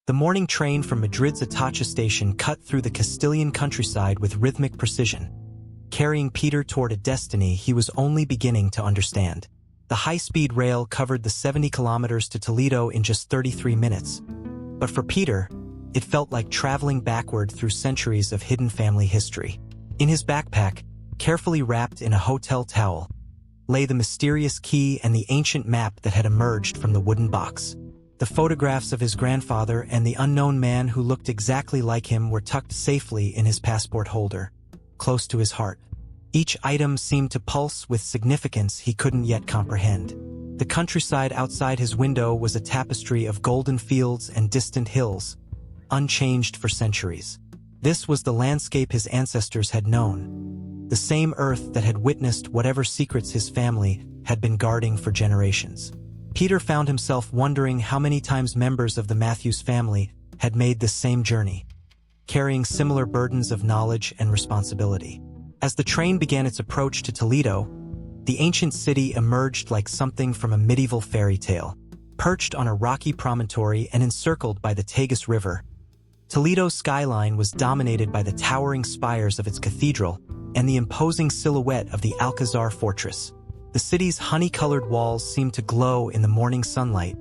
The morning train from Madrid's Atocha station cut through the Castilian countryside with rhythmic precision, carrying Peter toward a destiny he was only beginning to understand. The high-speed rail covered the 70 kilometers to Toledo in just 33 minutes. But for Peter, it felt like traveling backward through centuries of hidden family history. In his backpack, carefully wrapped in a hotel towel, lay the mysterious key and the ancient map that had emerged from the wooden box. The photographs of his grandfather and the unknown man who looked exactly like him were tucked safely in his passport holder, close to his heart. Each item seemed to pulse with significance he couldn't yet comprehend. The countryside outside his window was a tapestry of golden fields and distant hills, unchanged for centuries. This was the landscape his ancestors had known, the same earth that had witnessed whatever secrets his family had been guarding for generations. Peter found himself wondering how many times members of the Mateus family had made this same journey, carrying similar burdens of knowledge and responsibility. As the train began its approach to Toledo, the ancient city emerged like something from a medieval fairy tale. Perched on a rocky promontory and encircled by the Tagus River, Toledo's skyline was dominated by the towering spires of its cathedral and the imposing silhouette of the Alcazar fortress. The city's honey-colored walls seemed to glow in the morning sunlight,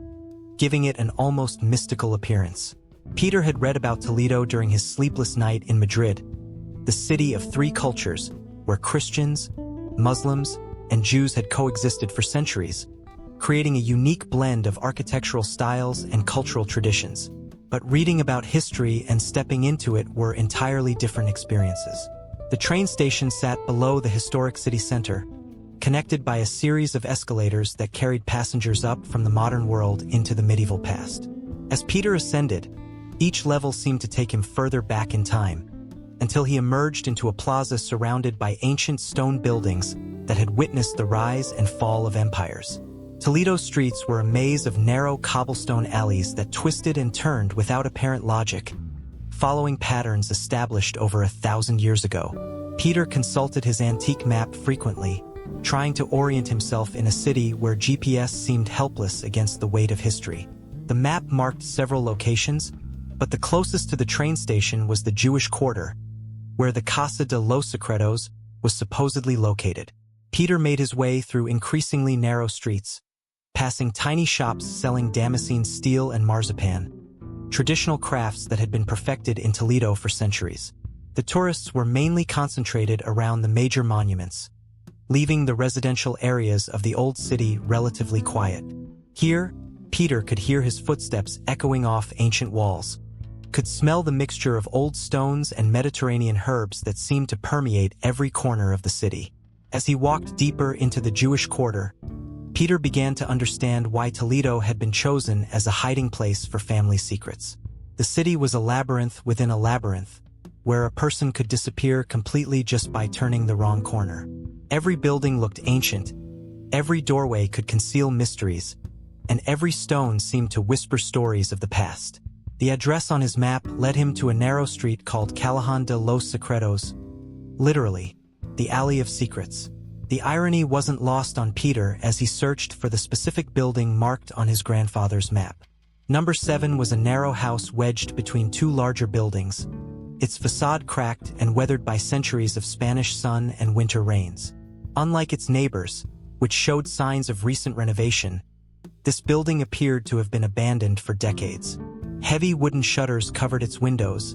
giving it an almost mystical appearance. Peter had read about Toledo during his sleepless night in Madrid, the city of three cultures, where Christians, Muslims, and Jews had coexisted for centuries, creating a unique blend of architectural styles and cultural traditions. But reading about history and stepping into it were entirely different experiences. The train station sat below the historic city center, connected by a series of escalators that carried passengers up from the modern world into the medieval past. As Peter ascended, each level seemed to take him further back in time, until he emerged into a plaza surrounded by ancient stone buildings that had witnessed the rise and fall of empires. Toledo's streets were a maze of narrow cobblestone alleys that twisted and turned without apparent logic, following patterns established over 1,000 years ago. Peter consulted his antique map frequently, trying to orient himself in a city where GPS seemed helpless against the weight of history. The map marked several locations, but the closest to the train station was the Jewish quarter, where the Casa de los Secretos was supposedly located. Peter made his way through increasingly narrow streets, passing tiny shops selling Damascene steel and marzipan, traditional crafts that had been perfected in Toledo for centuries. The tourists were mainly concentrated around the major monuments, leaving the residential areas of the old city relatively quiet. Here, Peter could hear his footsteps echoing off ancient walls, could smell the mixture of old stones and Mediterranean herbs that seemed to permeate every corner of the city. As he walked deeper into the Jewish quarter, Peter began to understand why Toledo had been chosen as a hiding place for family secrets. The city was a labyrinth within a labyrinth, where a person could disappear completely just by turning the wrong corner. Every building looked ancient, every doorway could conceal mysteries, and every stone seemed to whisper stories of the past. The address on his map led him to a narrow street called Callejón de los Secretos, literally, the Alley of Secrets. The irony wasn't lost on Peter as he searched for the specific building marked on his grandfather's map. Number 7 was a narrow house wedged between two larger buildings, its facade cracked and weathered by centuries of Spanish sun and winter rains. Unlike its neighbors, which showed signs of recent renovation, this building appeared to have been abandoned for decades. Heavy wooden shutters covered its windows,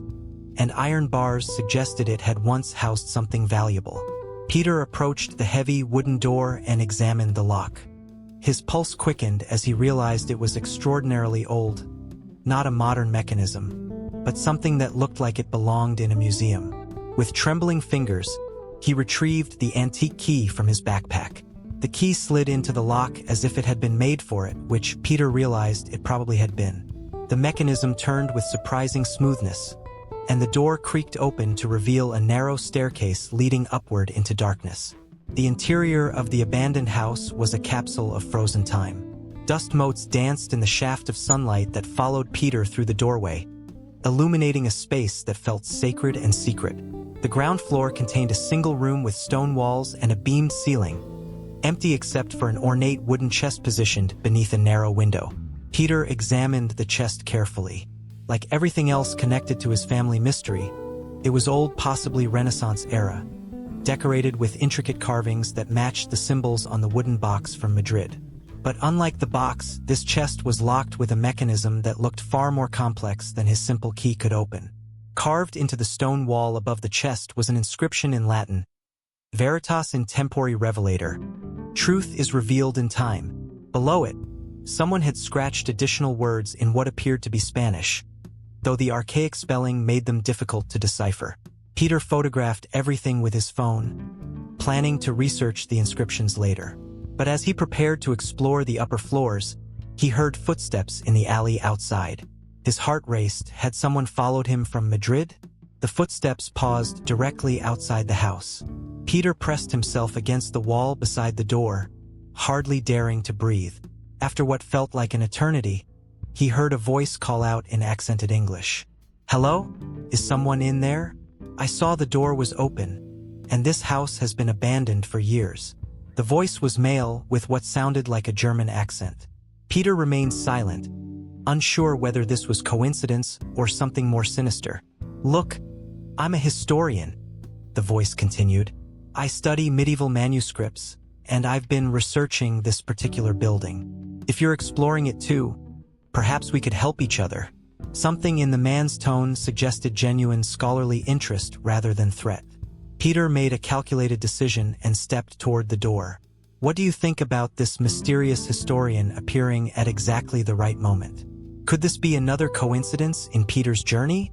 and iron bars suggested it had once housed something valuable. Peter approached the heavy wooden door and examined the lock. His pulse quickened as he realized it was extraordinarily old, not a modern mechanism, but something that looked like it belonged in a museum. With trembling fingers, he retrieved the antique key from his backpack. The key slid into the lock as if it had been made for it, which Peter realized it probably had been. The mechanism turned with surprising smoothness, and the door creaked open to reveal a narrow staircase leading upward into darkness. The interior of the abandoned house was a capsule of frozen time. Dust motes danced in the shaft of sunlight that followed Peter through the doorway, illuminating a space that felt sacred and secret. The ground floor contained a single room with stone walls and a beamed ceiling, empty except for an ornate wooden chest positioned beneath a narrow window. Peter examined the chest carefully. Like everything else connected to his family mystery, it was old, possibly Renaissance era, decorated with intricate carvings that matched the symbols on the wooden box from Madrid. But unlike the box, this chest was locked with a mechanism that looked far more complex than his simple key could open. Carved into the stone wall above the chest was an inscription in Latin, Veritas in tempore revelator, truth is revealed in time. Below it, someone had scratched additional words in what appeared to be Spanish, though the archaic spelling made them difficult to decipher. Peter photographed everything with his phone, planning to research the inscriptions later. But as he prepared to explore the upper floors, he heard footsteps in the alley outside. His heart raced. Had someone followed him from Madrid? The footsteps paused directly outside the house. Peter pressed himself against the wall beside the door, hardly daring to breathe. After what felt like an eternity, he heard a voice call out in accented English. "Hello? Is someone in there? I saw the door was open, and this house has been abandoned for years." The voice was male with what sounded like a German accent. Peter remained silent, unsure whether this was coincidence or something more sinister. "Look, I'm a historian," the voice continued. "I study medieval manuscripts, and I've been researching this particular building. If you're exploring it too, perhaps we could help each other." Something in the man's tone suggested genuine scholarly interest rather than threat. Peter made a calculated decision and stepped toward the door. "What do you think about this mysterious historian appearing at exactly the right moment? Could this be another coincidence in Peter's journey?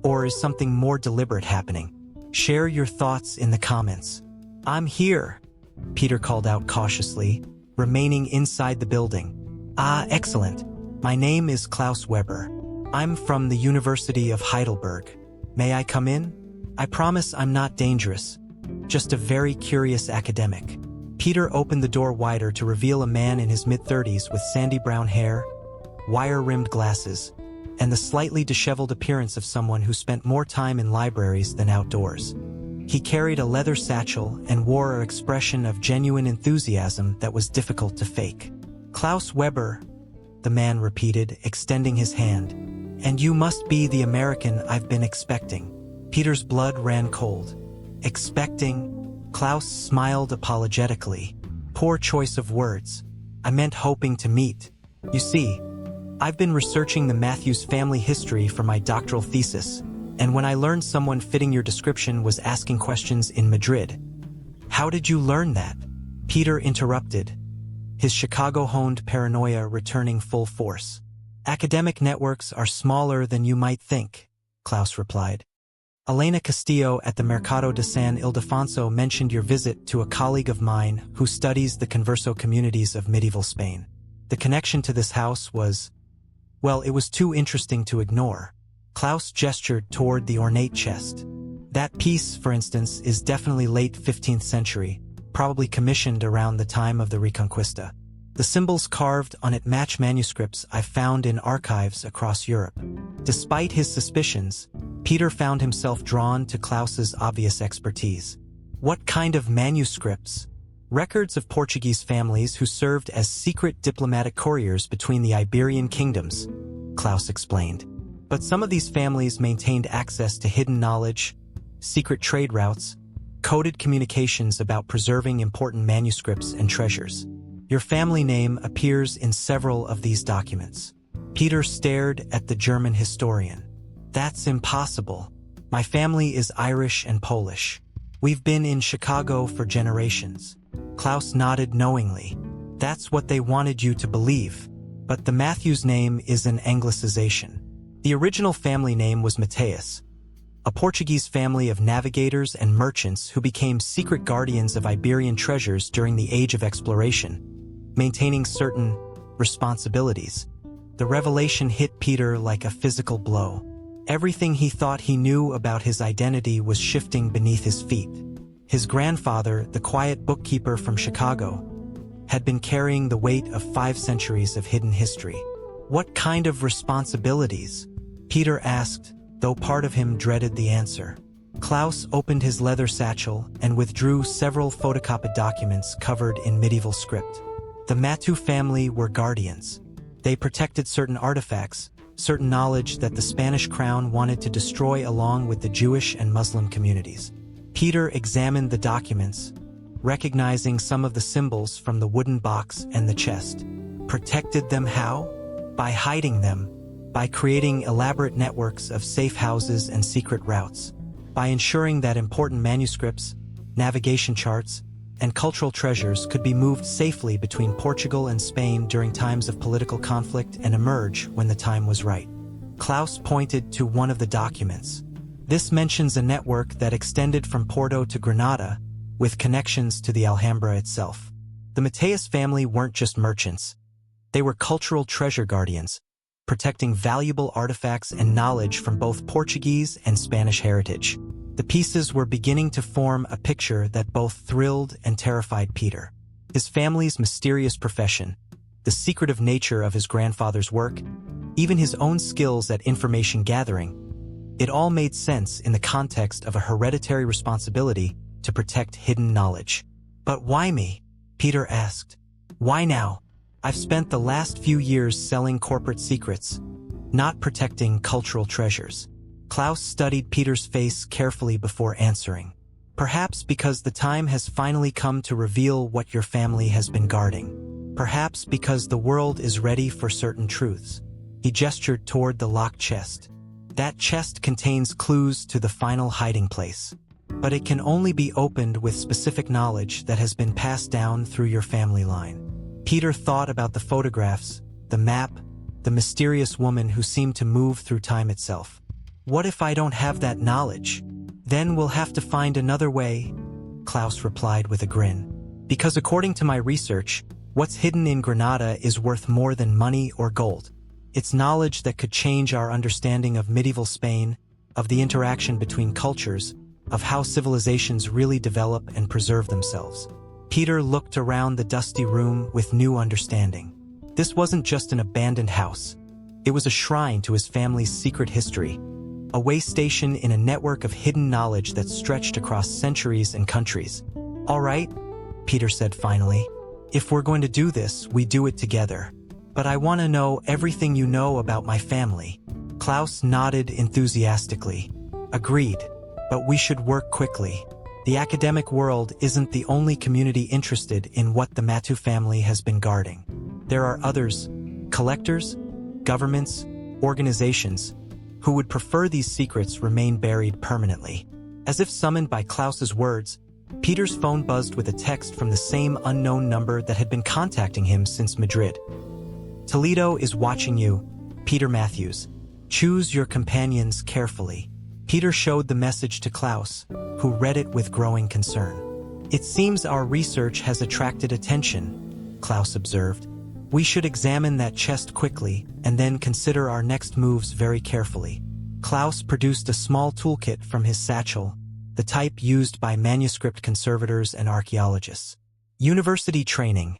Or is something more deliberate happening? Share your thoughts in the comments." "I'm here," Peter called out cautiously, remaining inside the building. "Ah, excellent. My name is Klaus Weber. I'm from the University of Heidelberg. May I come in? I promise I'm not dangerous, just a very curious academic." Peter opened the door wider to reveal a man in his mid-30s with sandy brown hair, wire-rimmed glasses, and the slightly disheveled appearance of someone who spent more time in libraries than outdoors. He carried a leather satchel and wore an expression of genuine enthusiasm that was difficult to fake. "Klaus Weber," the man repeated, extending his hand. "And you must be the American I've been expecting." Peter's blood ran cold. "Expecting?" Klaus smiled apologetically. "Poor choice of words. I meant hoping to meet. You see, I've been researching the Mateus family history for my doctoral thesis, and when I learned someone fitting your description was asking questions in Madrid." "How did you learn that?" Peter interrupted, his Chicago-honed paranoia returning full force. "Academic networks are smaller than you might think," Klaus replied. "Elena Castillo at the Mercado de San Ildefonso mentioned your visit to a colleague of mine who studies the converso communities of medieval Spain. The connection to this house was, well, it was too interesting to ignore." Klaus gestured toward the ornate chest. "That piece, for instance, is definitely late 15th century, probably commissioned around the time of the Reconquista. The symbols carved on it match manuscripts I found in archives across Europe." Despite his suspicions, Peter found himself drawn to Klaus's obvious expertise. "What kind of manuscripts?" "Records of Portuguese families who served as secret diplomatic couriers between the Iberian kingdoms," Klaus explained. "But some of these families maintained access to hidden knowledge, secret trade routes, coded communications about preserving important manuscripts and treasures. Your family name appears in several of these documents." Peter stared at the German historian. "That's impossible. My family is Irish and Polish. We've been in Chicago for generations." Klaus nodded knowingly. "That's what they wanted you to believe. But the Matthews name is an anglicization. The original family name was Mateus, a Portuguese family of navigators and merchants who became secret guardians of Iberian treasures during the Age of Exploration, maintaining certain responsibilities." The revelation hit Peter like a physical blow. Everything he thought he knew about his identity was shifting beneath his feet. His grandfather, the quiet bookkeeper from Chicago, had been carrying the weight of 5 centuries of hidden history. "What kind of responsibilities?" Peter asked, though part of him dreaded the answer. Klaus opened his leather satchel and withdrew several photocopied documents covered in medieval script. The Mateus family were guardians. They protected certain artifacts, certain knowledge that the Spanish crown wanted to destroy along with the Jewish and Muslim communities. Peter examined the documents, recognizing some of the symbols from the wooden box and the chest. Protected them how? By hiding them, by creating elaborate networks of safe houses and secret routes, by ensuring that important manuscripts, navigation charts, and cultural treasures could be moved safely between Portugal and Spain during times of political conflict and emerge when the time was right. Klaus pointed to one of the documents. This mentions a network that extended from Porto to Granada, with connections to the Alhambra itself. The Mateus family weren't just merchants. They were cultural treasure guardians, protecting valuable artifacts and knowledge from both Portuguese and Spanish heritage. The pieces were beginning to form a picture that both thrilled and terrified Peter. His family's mysterious profession, the secretive nature of his grandfather's work, even his own skills at information gathering, it all made sense in the context of a hereditary responsibility to protect hidden knowledge. But why me? Peter asked. Why now? I've spent the last few years selling corporate secrets, not protecting cultural treasures. Klaus studied Peter's face carefully before answering. Perhaps because the time has finally come to reveal what your family has been guarding. Perhaps because the world is ready for certain truths. He gestured toward the locked chest. That chest contains clues to the final hiding place. But it can only be opened with specific knowledge that has been passed down through your family line. Peter thought about the photographs, the map, the mysterious woman who seemed to move through time itself. What if I don't have that knowledge? Then we'll have to find another way, Klaus replied with a grin. Because according to my research, what's hidden in Granada is worth more than money or gold. It's knowledge that could change our understanding of medieval Spain, of the interaction between cultures, of how civilizations really develop and preserve themselves. Peter looked around the dusty room with new understanding. This wasn't just an abandoned house. It was a shrine to his family's secret history, a way station in a network of hidden knowledge that stretched across centuries and countries. All right, Peter said finally. If we're going to do this, we do it together. But I want to know everything you know about my family. Klaus nodded enthusiastically. Agreed. But we should work quickly. The academic world isn't the only community interested in what the Mateus family has been guarding. There are others, collectors, governments, organizations, who would prefer these secrets remain buried permanently. As if summoned by Klaus's words, Peter's phone buzzed with a text from the same unknown number that had been contacting him since Madrid. Toledo is watching you, Peter Mateus. Choose your companions carefully. Peter showed the message to Klaus, who read it with growing concern. It seems our research has attracted attention, Klaus observed. We should examine that chest quickly and then consider our next moves very carefully. Klaus produced a small toolkit from his satchel, the type used by manuscript conservators and archaeologists. University training,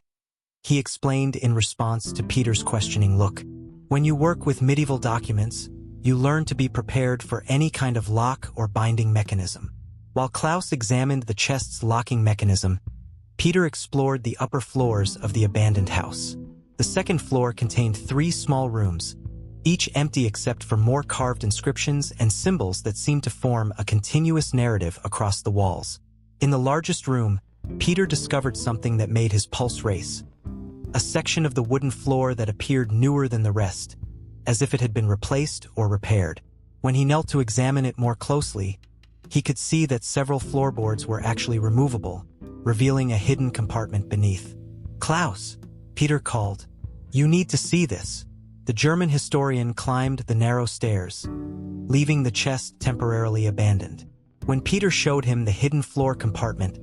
he explained in response to Peter's questioning look. When you work with medieval documents, you learn to be prepared for any kind of lock or binding mechanism. While Klaus examined the chest's locking mechanism, Peter explored the upper floors of the abandoned house. The second floor contained 3 small rooms, each empty except for more carved inscriptions and symbols that seemed to form a continuous narrative across the walls. In the largest room, Peter discovered something that made his pulse race. A section of the wooden floor that appeared newer than the rest, as if it had been replaced or repaired. When he knelt to examine it more closely, he could see that several floorboards were actually removable, revealing a hidden compartment beneath. Klaus, Peter called. You need to see this. The German historian climbed the narrow stairs, leaving the chest temporarily abandoned. When Peter showed him the hidden floor compartment,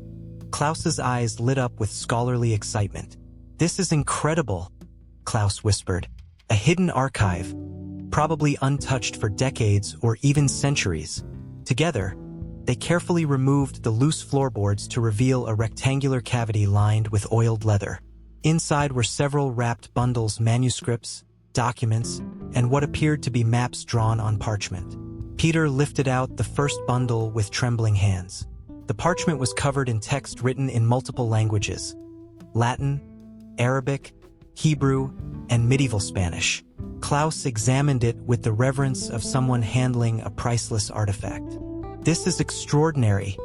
Klaus's eyes lit up with scholarly excitement. This is incredible, Klaus whispered. A hidden archive, probably untouched for decades or even centuries. Together, they carefully removed the loose floorboards to reveal a rectangular cavity lined with oiled leather. Inside were several wrapped bundles, manuscripts, documents, and what appeared to be maps drawn on parchment. Peter lifted out the first bundle with trembling hands. The parchment was covered in text written in multiple languages: Latin, Arabic, Hebrew, and medieval Spanish. Klaus examined it with the reverence of someone handling a priceless artifact. "This is extraordinary,"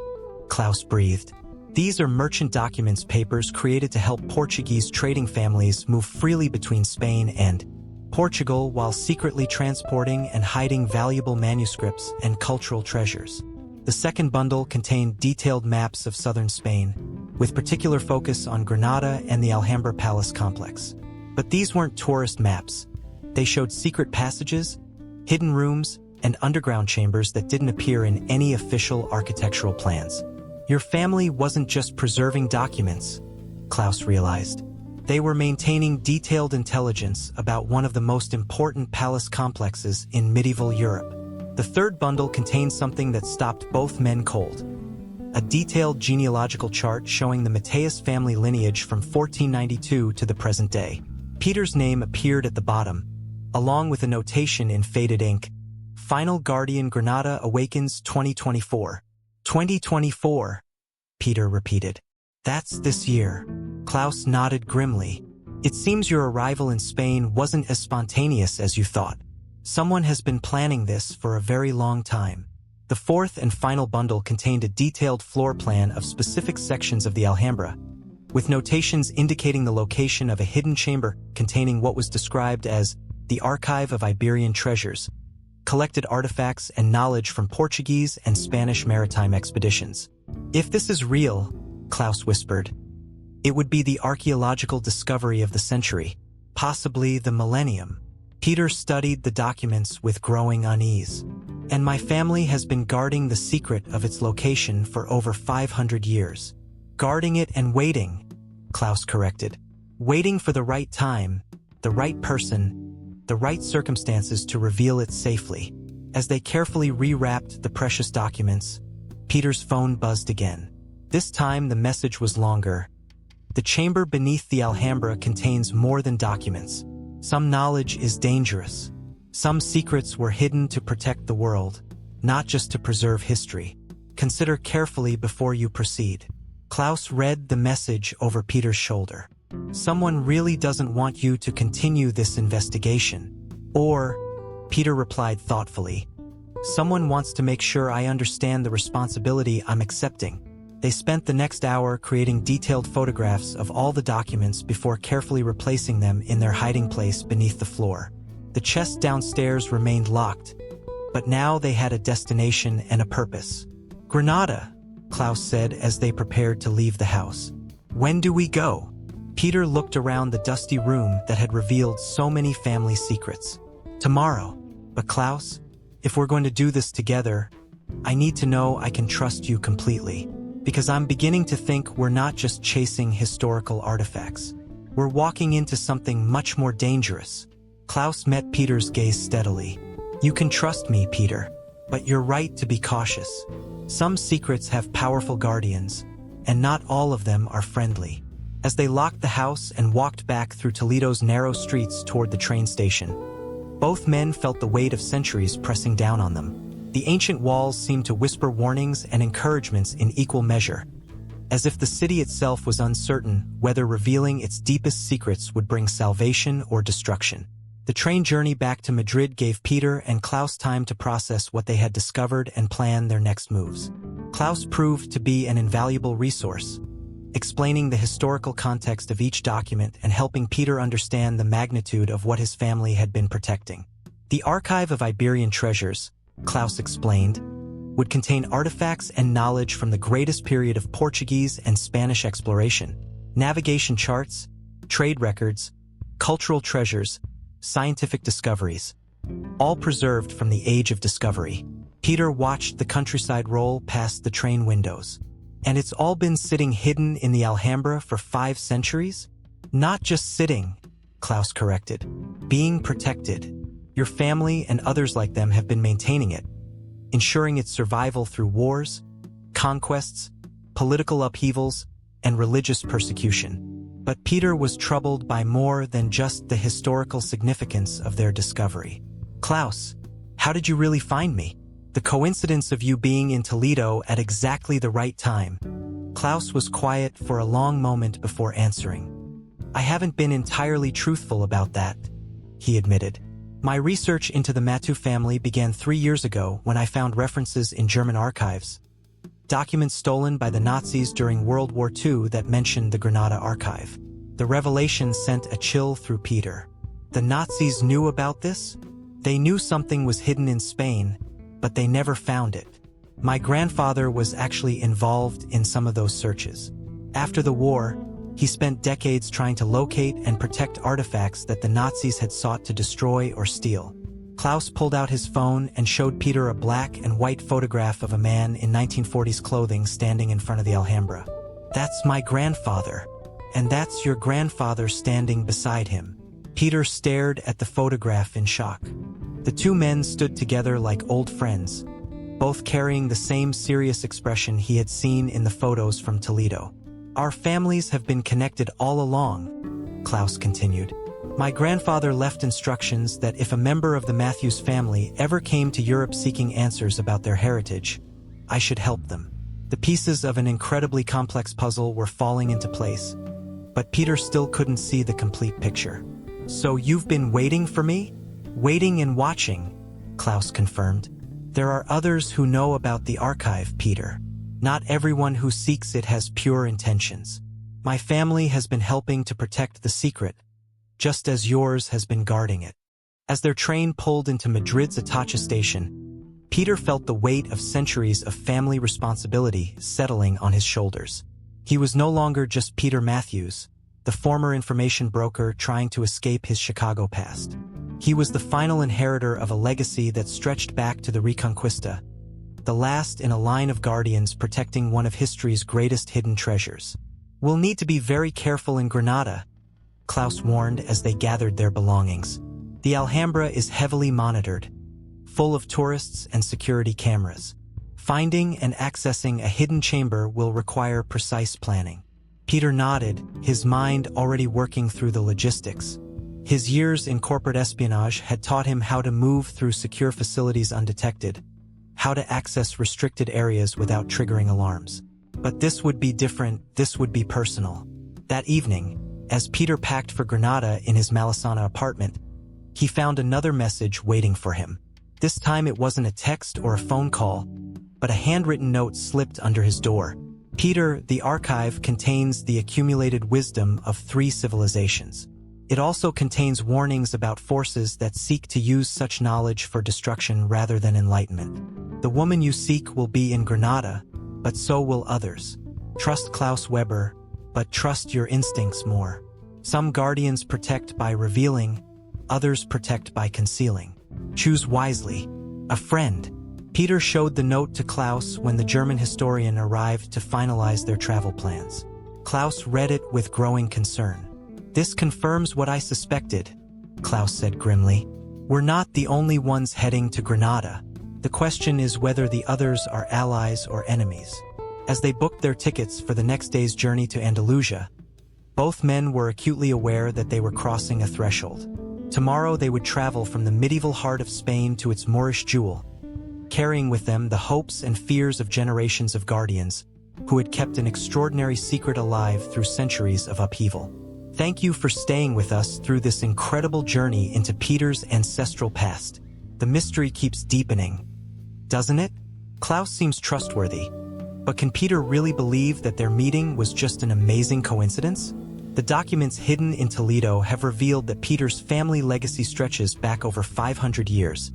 Klaus breathed. "These are merchant documents papers created to help Portuguese trading families move freely between Spain and Portugal while secretly transporting and hiding valuable manuscripts and cultural treasures." The second bundle contained detailed maps of southern Spain, with particular focus on Granada and the Alhambra Palace complex. But these weren't tourist maps. They showed secret passages, hidden rooms, and underground chambers that didn't appear in any official architectural plans. Your family wasn't just preserving documents, Klaus realized. They were maintaining detailed intelligence about one of the most important palace complexes in medieval Europe. The third bundle contained something that stopped both men cold. A detailed genealogical chart showing the Mateus family lineage from 1492 to the present day. Peter's name appeared at the bottom, along with a notation in faded ink. "Final Guardian Granada awakens 2024. 2024, Peter repeated. "That's this year." Klaus nodded grimly. "It seems your arrival in Spain wasn't as spontaneous as you thought. Someone has been planning this for a very long time." The fourth and final bundle contained a detailed floor plan of specific sections of the Alhambra, with notations indicating the location of a hidden chamber containing what was described as the Archive of Iberian Treasures, collected artifacts and knowledge from Portuguese and Spanish maritime expeditions. "If this is real," Klaus whispered, "it would be the archaeological discovery of the century, possibly the millennium." Peter studied the documents with growing unease. "And my family has been guarding the secret of its location for over 500 years. Guarding it and waiting," Klaus corrected. "Waiting for the right time, the right person, the right circumstances to reveal it safely." As they carefully rewrapped the precious documents, Peter's phone buzzed again. This time the message was longer. "The chamber beneath the Alhambra contains more than documents. Some knowledge is dangerous. Some secrets were hidden to protect the world, not just to preserve history. Consider carefully before you proceed." Klaus read the message over Peter's shoulder. "Someone really doesn't want you to continue this investigation. Or," Peter replied thoughtfully, "someone wants to make sure I understand the responsibility I'm accepting." They spent the next hour creating detailed photographs of all the documents before carefully replacing them in their hiding place beneath the floor. The chest downstairs remained locked, but now they had a destination and a purpose. "Granada," Klaus said as they prepared to leave the house. "When do we go?" Peter looked around the dusty room that had revealed so many family secrets. "Tomorrow. But Klaus, if we're going to do this together, I need to know I can trust you completely. Because I'm beginning to think we're not just chasing historical artifacts. We're walking into something much more dangerous." Klaus met Peter's gaze steadily. "You can trust me, Peter, but you're right to be cautious. Some secrets have powerful guardians, and not all of them are friendly." As they locked the house and walked back through Toledo's narrow streets toward the train station, both men felt the weight of centuries pressing down on them. The ancient walls seemed to whisper warnings and encouragements in equal measure, as if the city itself was uncertain whether revealing its deepest secrets would bring salvation or destruction. The train journey back to Madrid gave Peter and Klaus time to process what they had discovered and plan their next moves. Klaus proved to be an invaluable resource, explaining the historical context of each document and helping Peter understand the magnitude of what his family had been protecting. The Archive of Iberian Treasures, Klaus explained, would contain artifacts and knowledge from the greatest period of Portuguese and Spanish exploration, navigation charts, trade records, cultural treasures, scientific discoveries, all preserved from the Age of Discovery. Peter watched the countryside roll past the train windows. "And it's all been sitting hidden in the Alhambra for 5 centuries? "Not just sitting," Klaus corrected. "Being protected. Your family and others like them have been maintaining it, ensuring its survival through wars, conquests, political upheavals, and religious persecution." But Peter was troubled by more than just the historical significance of their discovery. "Klaus, how did you really find me? The coincidence of you being in Toledo at exactly the right time." Klaus was quiet for a long moment before answering. "I haven't been entirely truthful about that," he admitted. My research into the Mateus family began 3 years ago when I found references in German archives, documents stolen by the Nazis during World War II that mentioned the Granada archive. The revelation sent a chill through Peter. The Nazis knew about this? They knew something was hidden in Spain, but they never found it. My grandfather was actually involved in some of those searches. After the war, he spent decades trying to locate and protect artifacts that the Nazis had sought to destroy or steal. Klaus pulled out his phone and showed Peter a black and white photograph of a man in 1940s clothing standing in front of the Alhambra. "That's my grandfather, and that's your grandfather standing beside him." Peter stared at the photograph in shock. The two men stood together like old friends, both carrying the same serious expression he had seen in the photos from Toledo. "Our families have been connected all along," Klaus continued. "My grandfather left instructions that if a member of the Mateus family ever came to Europe seeking answers about their heritage, I should help them." The pieces of an incredibly complex puzzle were falling into place, but Peter still couldn't see the complete picture. "So you've been waiting for me?" "Waiting and watching," Klaus confirmed. "There are others who know about the archive, Peter. Not everyone who seeks it has pure intentions. My family has been helping to protect the secret, just as yours has been guarding it." As their train pulled into Madrid's Atocha station, Peter felt the weight of centuries of family responsibility settling on his shoulders. He was no longer just Peter Mateus, the former information broker trying to escape his Chicago past. He was the final inheritor of a legacy that stretched back to the Reconquista, the last in a line of guardians protecting one of history's greatest hidden treasures. "We'll need to be very careful in Granada," Klaus warned as they gathered their belongings. "The Alhambra is heavily monitored, full of tourists and security cameras. Finding and accessing a hidden chamber will require precise planning." Peter nodded, his mind already working through the logistics. His years in corporate espionage had taught him how to move through secure facilities undetected, how to access restricted areas without triggering alarms. But this would be different, this would be personal. That evening, as Peter packed for Granada in his Malisana apartment, he found another message waiting for him. This time it wasn't a text or a phone call, but a handwritten note slipped under his door. "Peter, the archive contains the accumulated wisdom of 3 civilizations. It also contains warnings about forces that seek to use such knowledge for destruction rather than enlightenment. The woman you seek will be in Granada, but so will others. Trust Klaus Weber, but trust your instincts more. Some guardians protect by revealing, others protect by concealing. Choose wisely." A friend. Peter showed the note to Klaus when the German historian arrived to finalize their travel plans. Klaus read it with growing concern. "This confirms what I suspected," Klaus said grimly. "We're not the only ones heading to Granada. The question is whether the others are allies or enemies." As they booked their tickets for the next day's journey to Andalusia, both men were acutely aware that they were crossing a threshold. Tomorrow they would travel from the medieval heart of Spain to its Moorish jewel, carrying with them the hopes and fears of generations of guardians who had kept an extraordinary secret alive through centuries of upheaval. Thank you for staying with us through this incredible journey into Peter's ancestral past. The mystery keeps deepening, doesn't it? Klaus seems trustworthy, but can Peter really believe that their meeting was just an amazing coincidence? The documents hidden in Toledo have revealed that Peter's family legacy stretches back over 500 years,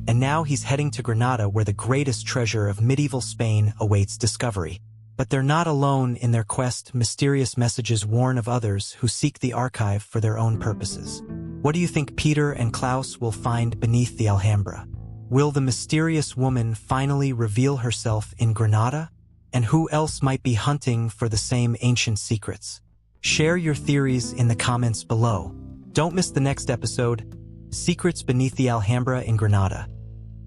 and now he's heading to Granada where the greatest treasure of medieval Spain awaits discovery. But they're not alone in their quest. Mysterious messages warn of others who seek the archive for their own purposes. What do you think Peter and Klaus will find beneath the Alhambra? Will the mysterious woman finally reveal herself in Granada? And who else might be hunting for the same ancient secrets? Share your theories in the comments below. Don't miss the next episode, Secrets Beneath the Alhambra in Granada,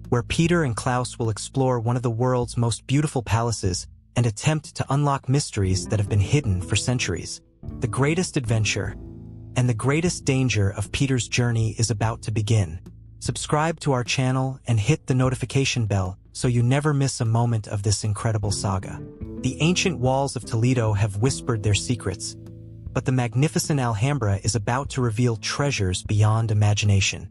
where Peter and Klaus will explore one of the world's most beautiful palaces and attempt to unlock mysteries that have been hidden for centuries. The greatest adventure and the greatest danger of Peter's journey is about to begin. Subscribe to our channel and hit the notification bell so you never miss a moment of this incredible saga. The ancient walls of Toledo have whispered their secrets, but the magnificent Alhambra is about to reveal treasures beyond imagination.